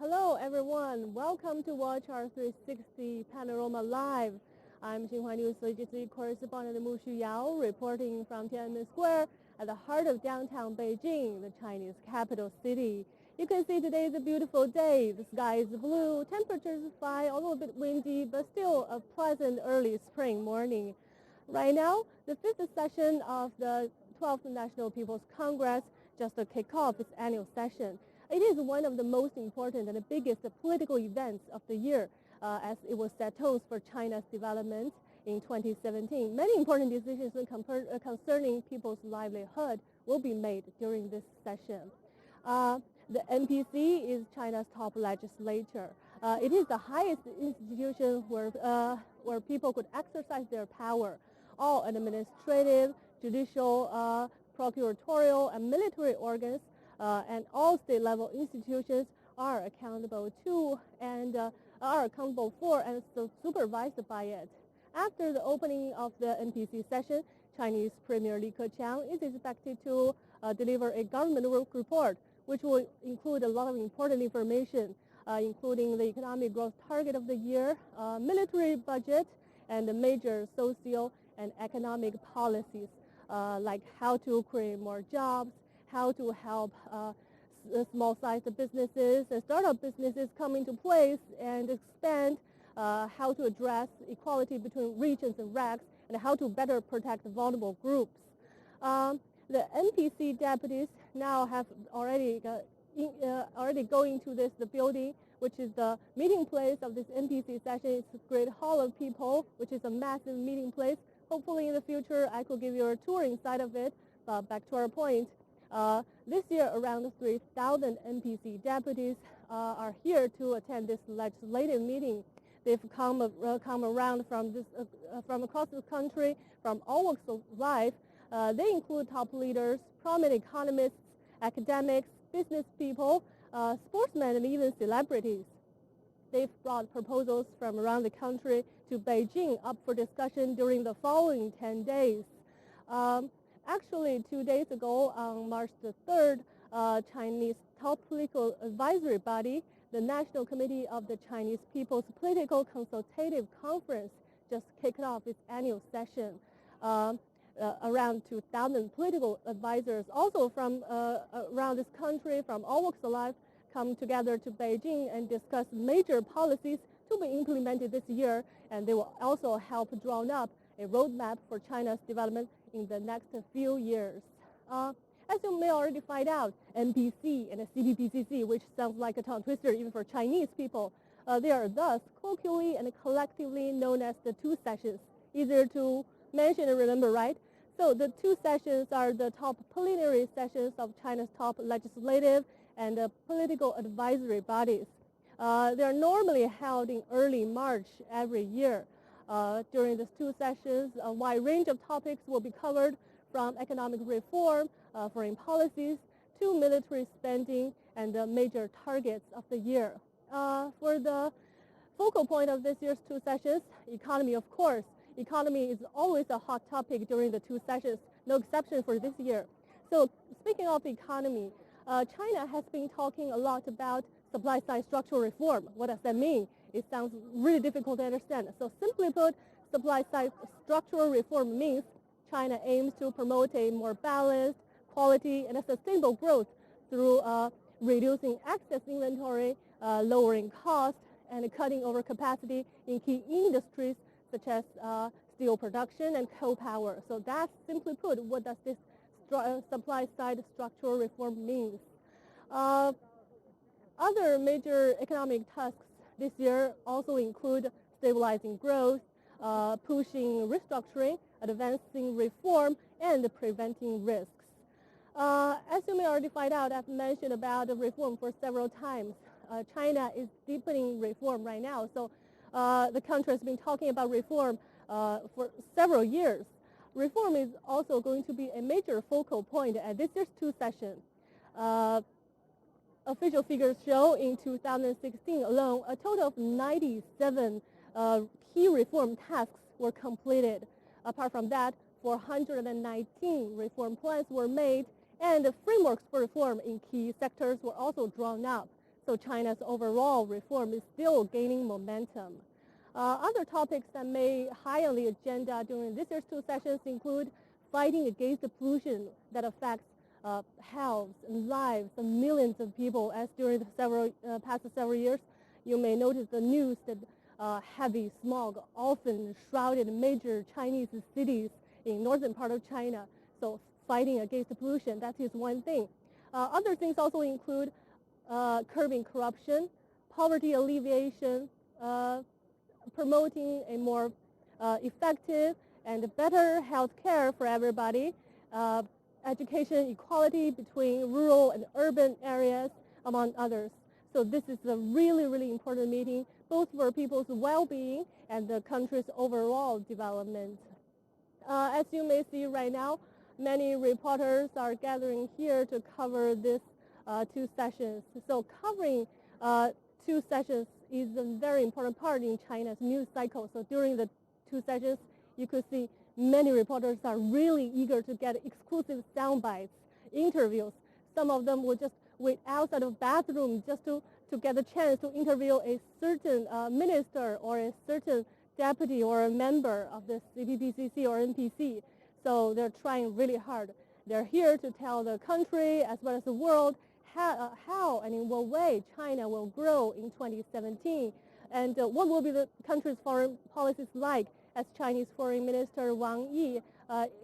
Hello, everyone. Welcome to watch our 360 Panorama Live. I'm Xinhua News CGC correspondent Mu Yao reporting from Tian'anmen Square at the heart of downtown Beijing, the Chinese capital city. You can see today is a beautiful day. The sky is blue, temperatures are fine, a little bit windy, but still a pleasant early spring morning. Right now, the fifth session of the 12th National People's Congress just kicked off its annual session. It is one of the most important and the biggest political events of the year, as it will set tones for China's development in 2017. Many important decisions concerning people's livelihood will be made during this session. The NPC is China's top legislature. It is the highest institution where people could exercise their power. All administrative, judicial, procuratorial, and military organs and all state-level institutions are accountable to and are accountable for and supervised by it. After the opening of the NPC session, Chinese Premier Li Keqiang is expected to deliver a government work report, which will include a lot of important information, including the economic growth target of the year, military budget, and the major social and economic policies, like how to create more jobs, how to help small-sized businesses and startup businesses come into place and expand, how to address equality between regions and rags, and how to better protect vulnerable groups. The NPC deputies now have already going to the building, which is the meeting place of this NPC session. It's a great hall of people, which is a massive meeting place. Hopefully in the future I could give you a tour inside of it. But back to our point. This year, around 3,000 NPC deputies are here to attend this legislative meeting. They've come around from across the country, from all walks of life. They include top leaders, prominent economists, academics, business people, sportsmen, and even celebrities. They've brought proposals from around the country to Beijing up for discussion during the following 10 days. Actually, 2 days ago, on March the 3rd, Chinese top political advisory body, the National Committee of the Chinese People's Political Consultative Conference, just kicked off its annual session. Around 2,000 political advisors, also from around this country, from all walks of life, come together to Beijing and discuss major policies to be implemented this year, and they will also help draw up a roadmap for China's development in the next few years. As you may already find out, NPC and CPPCC, which sounds like a tongue twister even for Chinese people, they are thus colloquially and collectively known as the two sessions. Easier to mention and remember, right? So the two sessions are the top plenary sessions of China's top legislative and political advisory bodies. They are normally held in early March every year. During these two sessions, a wide range of topics will be covered, from economic reform, foreign policies, to military spending and the major targets of the year. For the focal point of this year's two sessions, economy, of course. Economy is always a hot topic during the two sessions, no exception for this year. So speaking of economy, China has been talking a lot about supply-side structural reform. What does that mean? It sounds really difficult to understand. So simply put, supply-side structural reform means China aims to promote a more balanced, quality, and a sustainable growth through reducing excess inventory, lowering costs, and cutting overcapacity in key industries such as steel production and coal power. So that's simply put, what does this supply-side structural reform mean? Other major economic tasks this year also include stabilizing growth, pushing restructuring, advancing reform, and preventing risks. As you may already find out, I've mentioned about the reform for several times. China is deepening reform right now, so the country has been talking about reform for several years. Reform is also going to be a major focal point at this year's two sessions. Official figures show in 2016 alone, a total of 97 key reform tasks were completed. Apart from that, 419 reform plans were made, and the frameworks for reform in key sectors were also drawn up. So China's overall reform is still gaining momentum. Other topics that may high on the agenda during this year's two sessions include fighting against the pollution that affects health and lives of millions of people. As during the past several years, you may notice the news that heavy smog often shrouded major Chinese cities in northern part of China. So fighting against the pollution, that is one thing. Other things also include curbing corruption, poverty alleviation, promoting a more effective and better health care for everybody, education equality between rural and urban areas, among others. So this is a really, really important meeting, both for people's well-being and the country's overall development. As you may see right now, many reporters are gathering here to cover this two sessions. So covering two sessions is a very important part in China's news cycle. So during the two sessions, you could see many reporters are really eager to get exclusive sound bites, interviews. Some of them will just wait outside of bathroom just to get a chance to interview a certain minister or a certain deputy or a member of the CPPCC or NPC. So they're trying really hard. They're here to tell the country as well as the world how and in what way China will grow in 2017 and what will be the country's foreign policies like, as Chinese Foreign Minister Wang Yi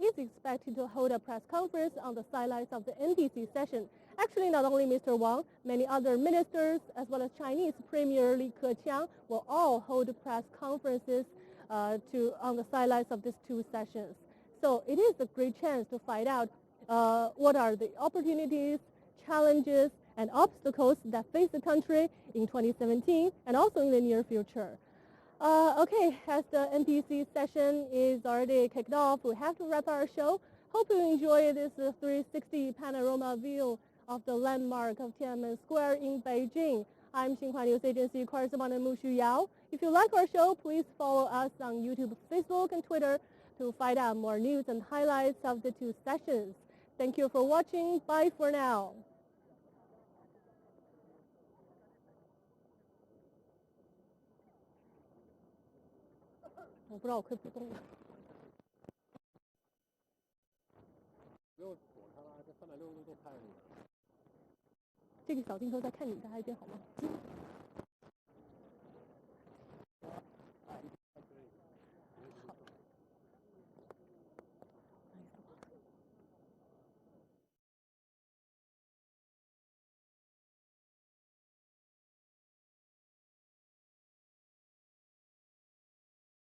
is expected to hold a press conference on the sidelines of the NPC session. Actually, not only Mr. Wang, many other ministers as well as Chinese Premier Li Keqiang will all hold press conferences on the sidelines of these two sessions. So it is a great chance to find out what are the opportunities, challenges, and obstacles that face the country in 2017 and also in the near future. Okay, as the NPC session is already kicked off, we have to wrap our show. Hope you enjoy this 360 panorama view of the landmark of Tian'anmen Square in Beijing. I'm Xinhua News Agency correspondent Mu Yao. If you like our show, please follow us on YouTube, Facebook, and Twitter to find out more news and highlights of the two sessions. Thank you for watching. Bye for now. 我不知道我可以不动了。不用躲它了，这360度都拍着你。这个小镜头再看你大家一遍好吗？